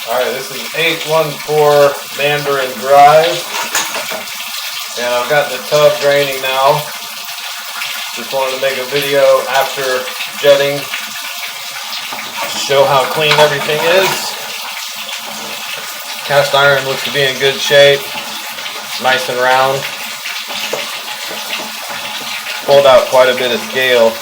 Alright, this is 814 Mandarin Drive, and I've got the tub draining now. Just wanted to make a video after jetting to show how clean everything is. Cast iron looks to be in good shape, nice and round. Pulled out quite a bit of scale.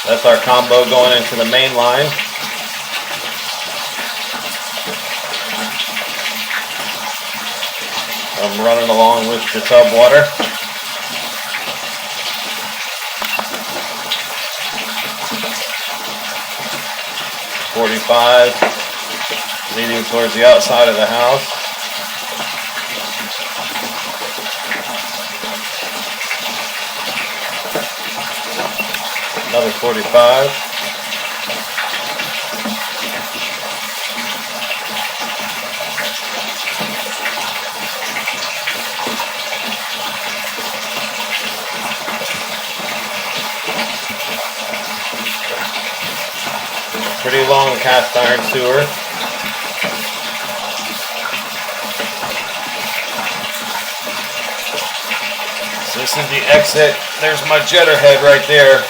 That's our combo going into the main line. I'm running along with the tub water. .45 leading towards the outside of the house. Another 45. Pretty long cast iron sewer. So this is the exit. There's my jetter head right there.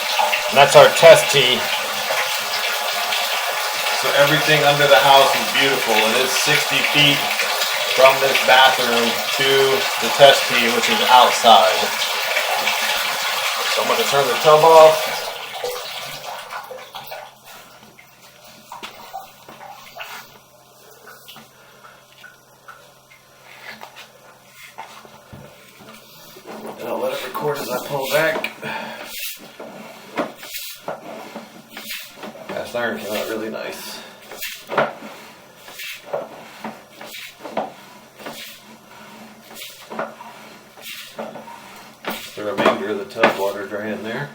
And that's our test tee. So everything under the house is beautiful. It is 60 feet from this bathroom to the test tee, which is outside. So I'm going to turn the tub off. And I'll let it record as I pull back. Cast iron came out really nice. The remainder of the tub water drain there.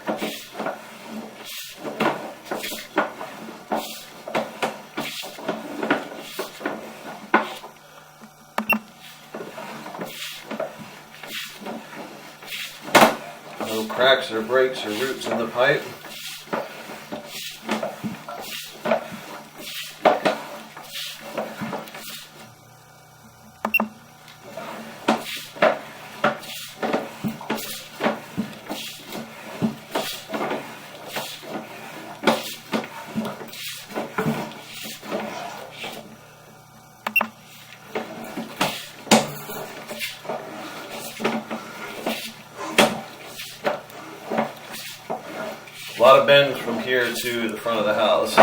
No cracks or breaks or roots in the pipe. A lot of bends from here to the front of the house.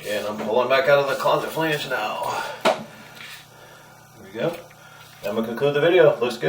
And I'm pulling back out of the closet flange now. There we go. I'm going to conclude the video. Looks good.